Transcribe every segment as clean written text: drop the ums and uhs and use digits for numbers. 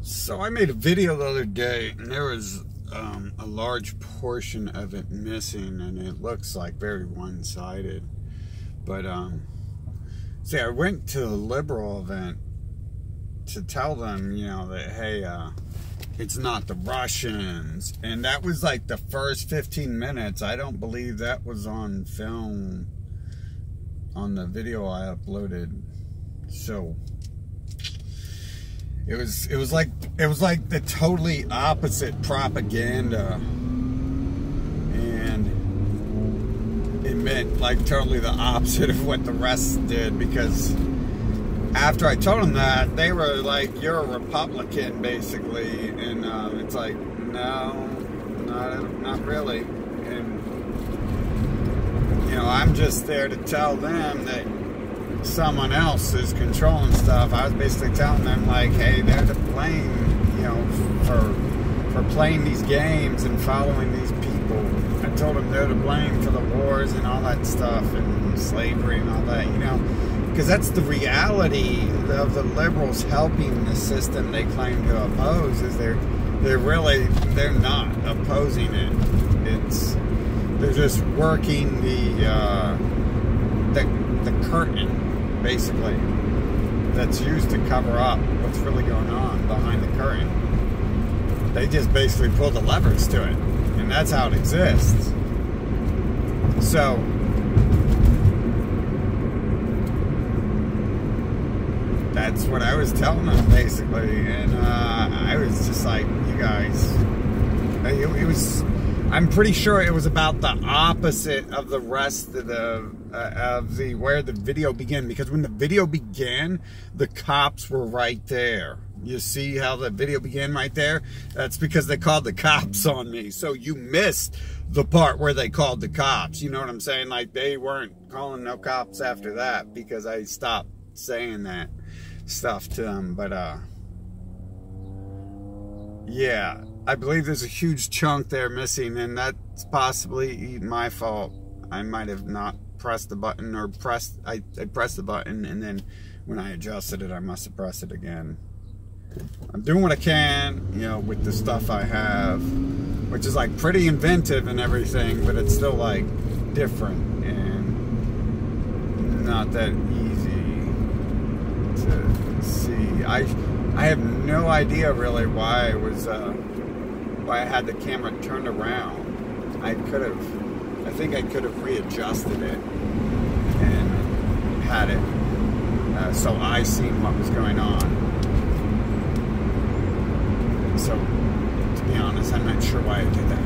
So I made a video the other day, and there was a large portion of it missing, and it looks like very one-sided. But see, I went to the liberal event to tell them, you know, that hey, it's not the Russians, and that was like the first 15 minutes. I don't believe that was on film on the video I uploaded. So it was like the totally opposite propaganda, and it meant like totally the opposite of what the rest did, because after I told them that, they were like, "You're a Republican," basically, and it's like, no, not really. And you know, I'm just there to tell them that someone else is controlling stuff. I was basically telling them, like, hey, they're to blame, you know, for playing these games and following these people. I told them they're to blame for the wars and all that stuff, and slavery and all that, you know, because that's the reality of the liberals helping the system they claim to oppose. Is they're not opposing it. They're just working the curtain, basically, that's used to cover up what's really going on behind the curtain. They just basically pull the levers to it, and that's how it exists. So that's what I was telling them, basically, and I was just like, you guys, it was, I'm pretty sure it was about the opposite of the rest of the where the video began, because when the video began, the cops were right there. You see how the video began right there? That's because they called the cops on me. So you missed the part where they called the cops. You know what I'm saying? Like, they weren't calling no cops after that, because I stopped saying that stuff to them. But yeah, I believe there's a huge chunk there missing, and that's possibly my fault. I might have not pressed the button, or I pressed the button, and then when I adjusted it, I must have pressed it again. I'm doing what I can, you know, with the stuff I have, which is like pretty inventive and everything, but it's still like different and not that easy to see. I have no idea really why I was why I had the camera turned around. I think I could have readjusted it and had it so I seen what was going on. So, to be honest, I'm not sure why I did that.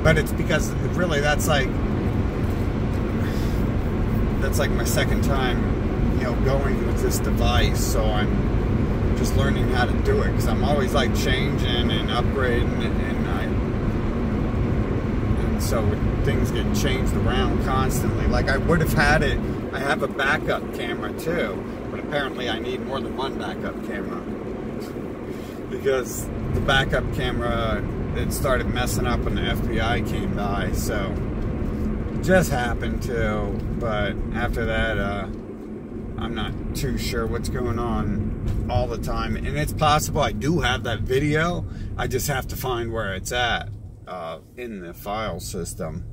But it's because really that's like my second time, you know, going with this device. So I'm just learning how to do it, because I'm always like changing and upgrading, and so things get changed around constantly. Like, I would have had it, I have a backup camera too, but apparently I need more than one backup camera, because the backup camera, it started messing up when the FBI came by. So it just happened to, but after that, I'm not too sure what's going on all the time. And it's possible I do have that video, I just have to find where it's at in the file system.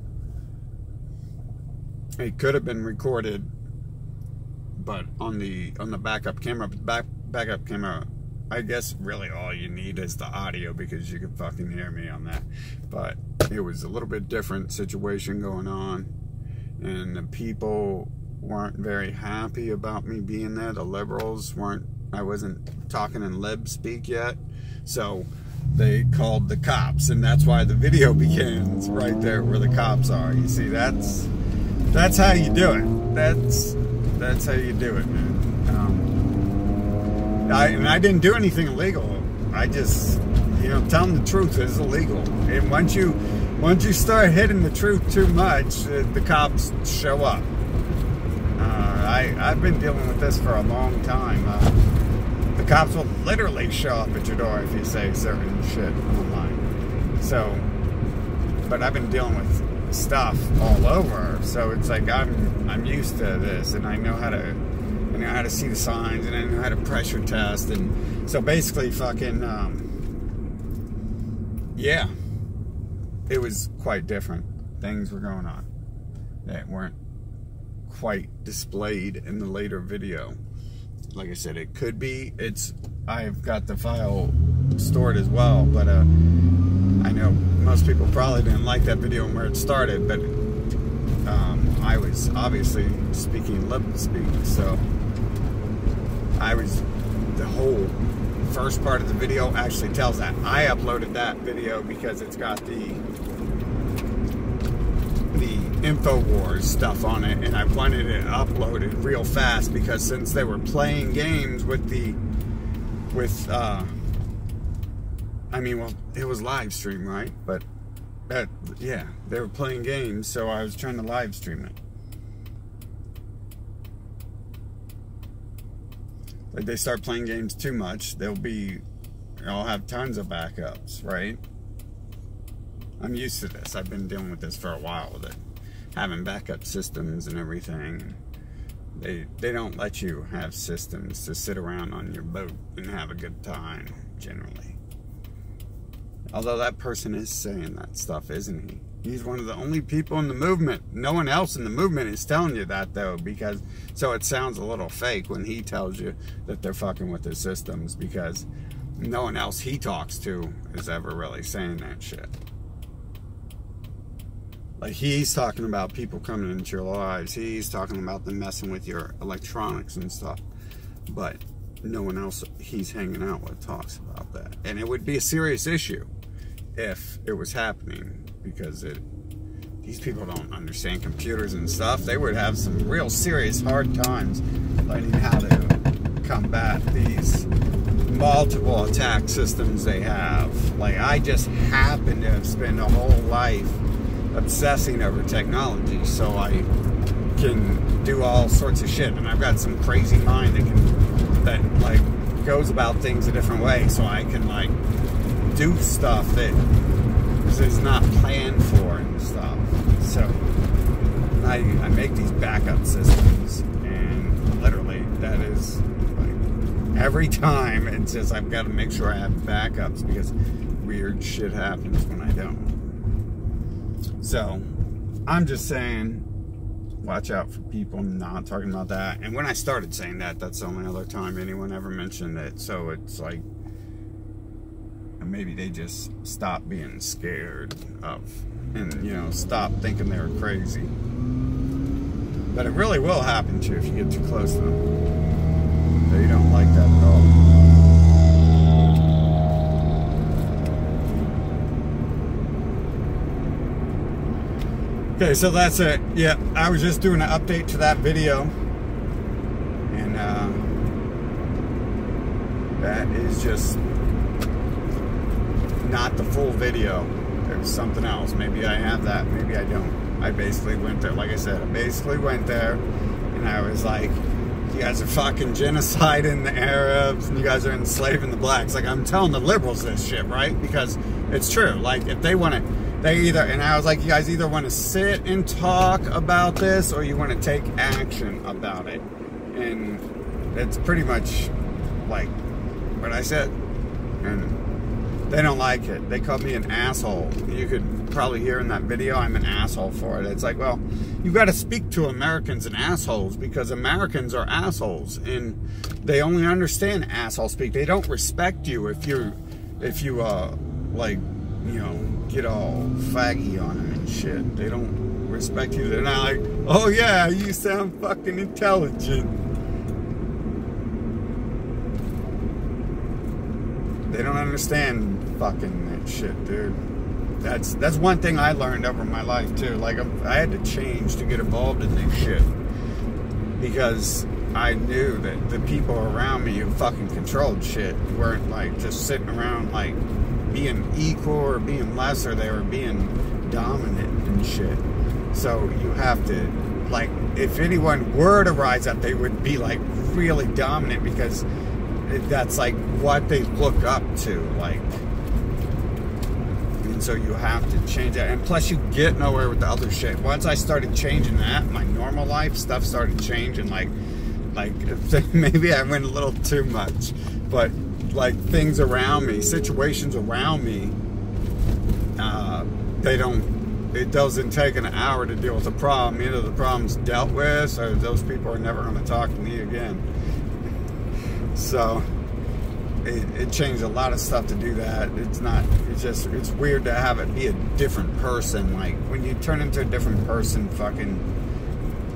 It could have been recorded, but on the backup camera. Backup camera, I guess really all you need is the audio, because you can fucking hear me on that. But it was a little bit different situation going on, and the people weren't very happy about me being there. The liberals weren't. I wasn't talking in lib speak yet, so they called the cops, and that's why the video begins right there where the cops are. You see, that's how you do it. That's how you do it, man. I didn't do anything illegal. I just, you know, telling the truth is illegal. And once you start hitting the truth too much, the cops show up. I've been dealing with this for a long time. The cops will literally show up at your door if you say certain shit online. So, but I've been dealing with stuff all over, so it's like I'm used to this, and I know how to, and know how to see the signs, and I know how to pressure test, and so basically fucking, yeah, it was quite different. Things were going on that weren't quite displayed in the later video. Like I said, it could be, I've got the file stored as well, but I know most people probably didn't like that video and where it started, but I was obviously speaking lip speak, so the whole first part of the video actually tells that. I uploaded that video because it's got the InfoWars stuff on it, and I wanted it uploaded real fast because since they were playing games I mean, well, it was live stream, right? But yeah, they were playing games, so I was trying to live stream it. Like, they start playing games too much, I'll have tons of backups, right? I'm used to this. I've been dealing with this for a while with it. Having backup systems and everything. They don't let you have systems to sit around on your boat and have a good time, generally. Although that person is saying that stuff, isn't he? He's one of the only people in the movement. No one else in the movement is telling you that, though, because so it sounds a little fake when he tells you that they're fucking with his systems, because no one else he talks to is ever really saying that shit. Like, he's talking about people coming into your lives. He's talking about them messing with your electronics and stuff. But no one else he's hanging out with talks about that. And it would be a serious issue if it was happening, because these people don't understand computers and stuff. They would have some real serious hard times learning how to combat these multiple attack systems they have. Like, I just happen to have spent a whole life obsessing over technology, so I can do all sorts of shit, and I've got some crazy mind that like goes about things a different way, so I can like do stuff that is not planned for and stuff. So I make these backup systems, and literally that is like every time it's just I've got to make sure I have backups, because weird shit happens when I don't. So I'm just saying, watch out for people not talking about that. And when I started saying that, that's the only other time anyone ever mentioned it. So it's like, maybe they just stopped being scared of, and you know, stop thinking they were crazy. But it really will happen to you if you get too close to them. They don't like that at all. Okay, so that's it. Yeah, I was just doing an update to that video, and that is just not the full video. There's something else. Maybe I have that, maybe I don't. I basically went there, like I said, I basically went there, and I was like, you guys are fucking genociding the Arabs, and you guys are enslaving the blacks. Like, I'm telling the liberals this shit, right? Because it's true. Like, if they want to, and I was like, you guys either want to sit and talk about this, or you want to take action about it. And it's pretty much like what I said. And they don't like it. They called me an asshole. You could probably hear in that video I'm an asshole for it. It's like, well, you've got to speak to Americans and assholes, because Americans are assholes, and they only understand asshole speak. They don't respect you if you like, you know, get all faggy on them and shit. They don't respect you. They're not like, oh yeah, you sound fucking intelligent. They don't understand fucking that shit, dude. That's one thing I learned over my life too. Like, I had to change to get involved in this shit, because I knew that the people around me who fucking controlled shit weren't like just sitting around like being equal or being lesser. They were being dominant and shit. So you have to, like, if anyone were to rise up, they would be like really dominant, because that's like what they look up to, like. And so you have to change that. And plus, you get nowhere with the other shit. Once I started changing that, my normal life stuff started changing. Like, Like, maybe I went a little too much, but like things around me, situations around me, it doesn't take an hour to deal with a problem. Either the problem's dealt with, or those people are never going to talk to me again. So it changed a lot of stuff to do that. It's weird to have it be a different person. Like, when you turn into a different person, fucking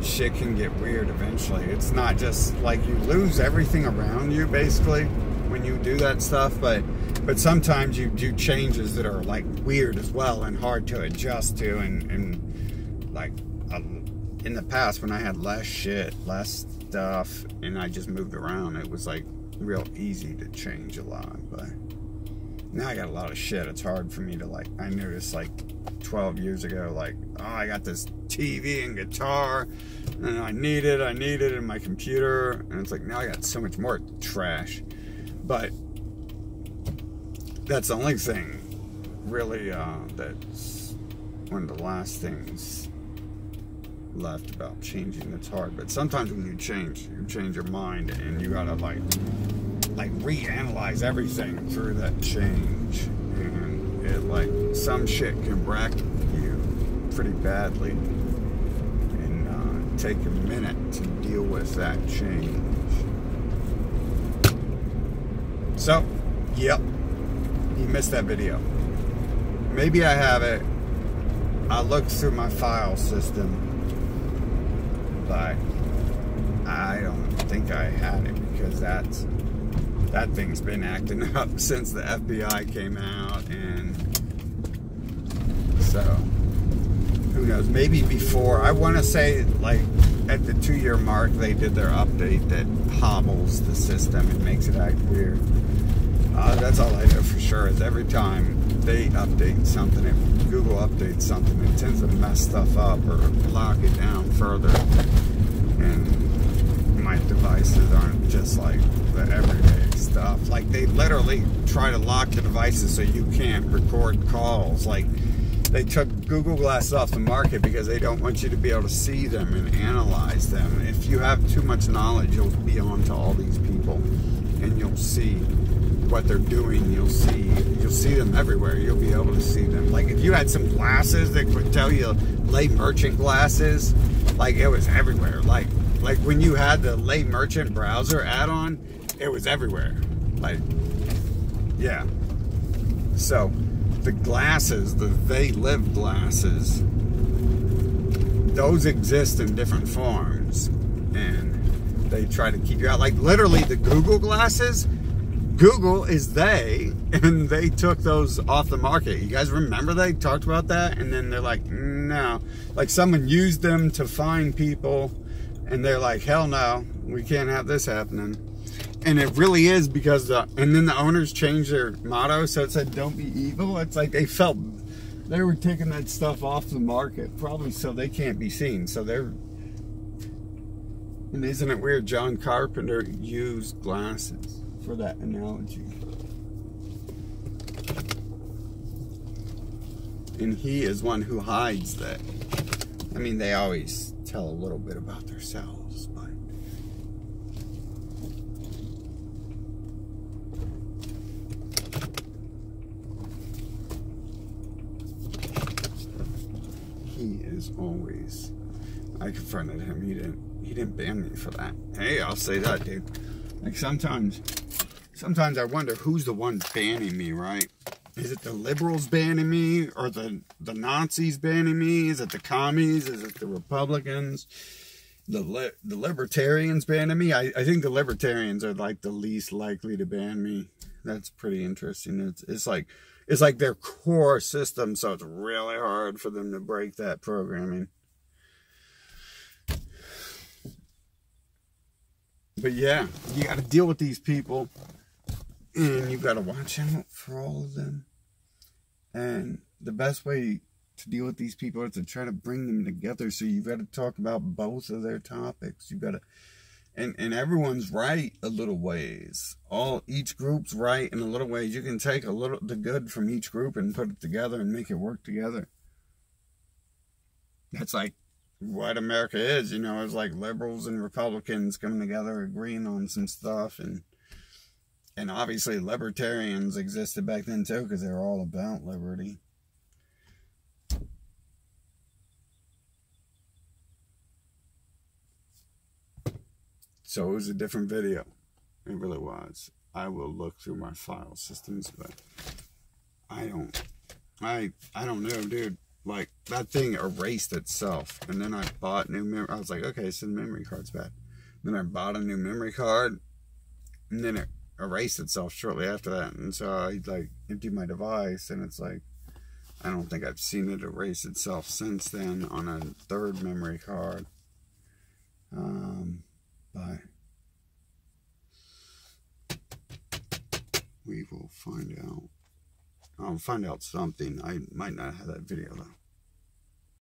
shit can get weird eventually. It's not just like you lose everything around you, basically, when you do that stuff, but sometimes you do changes that are like weird as well and hard to adjust to, and like in the past when I had less shit, less stuff, and I just moved around, it was like real easy to change a lot. But now I got a lot of shit. It's hard for me to, like, I noticed like 12 years ago, like, oh, I got this TV and guitar and I need it in my computer, and it's like now I got so much more trash. But that's the only thing really that's one of the last things left about changing. It's hard, but sometimes when you change your mind, and you gotta like reanalyze everything through that change, and it, like, some shit can wreck you pretty badly, and take a minute to deal with that change. So, yep, you missed that video. Maybe I have it. I looked through my file system, but I don't think I had it, because that thing's been acting up since the FBI came out, and so who knows, maybe before. I want to say, like, at the 2-year mark they did their update that hobbles the system and makes it act weird. That's all I know for sure, is every time they update something, if Google updates something, it tends to mess stuff up or lock it down further. And my devices aren't just like the everyday stuff. Like, they literally try to lock the devices so you can't record calls. Like, they took Google Glass off the market because they don't want you to be able to see them and analyze them. If you have too much knowledge, you'll be on to all these people, and you'll see what they're doing. You'll see them everywhere. You'll be able to see them. Like, if you had some glasses that could tell you late merchant glasses, like, it was everywhere. Like when you had the late merchant browser add-on, it was everywhere. Like, yeah. So the glasses, the They Live glasses, those exist in different forms, and they try to keep you out. Like, literally, the Google glasses, Google is they, and they took those off the market. You guys remember they talked about that? And then they're like, no. Like, someone used them to find people, and they're like, hell no, we can't have this happening. And it really is because and then the owners changed their motto, so it said, don't be evil. It's like they felt they were taking that stuff off the market, probably so they can't be seen. So they're, and isn't it weird, John Carpenter used glasses for that analogy. And he is one who hides that. I mean, they always tell a little bit about themselves, but he is always, I confronted him, he didn't ban me for that. Hey, I'll say that, dude. Like, sometimes I wonder who's the one banning me, right? Is it the liberals banning me, or the Nazis banning me? Is it the commies? Is it the Republicans? The libertarians banning me? I think the libertarians are like the least likely to ban me. That's pretty interesting. It's like their core system, so it's really hard for them to break that programming. But yeah, you got to deal with these people, and you got to watch out for all of them. And the best way to deal with these people is to try to bring them together. So you've got to talk about both of their topics. You got to, and everyone's right a little ways. Each group's right in a little ways. You can take the good from each group and put it together and make it work together. That's like what America is. You know, it's like liberals and Republicans coming together, agreeing on some stuff, and obviously libertarians existed back then too, because they were all about liberty. So it was a different video. It really was. I will look through my file systems, but I don't know, dude. Like, that thing erased itself, and then I bought new memory. I was like, okay, so the memory card's bad. Then I bought a new memory card, and then it erased itself shortly after that. And so I like emptied my device, and it's like, I don't think I've seen it erase itself since then on a third memory card. But we will find out. I'll find out something. I might not have that video though.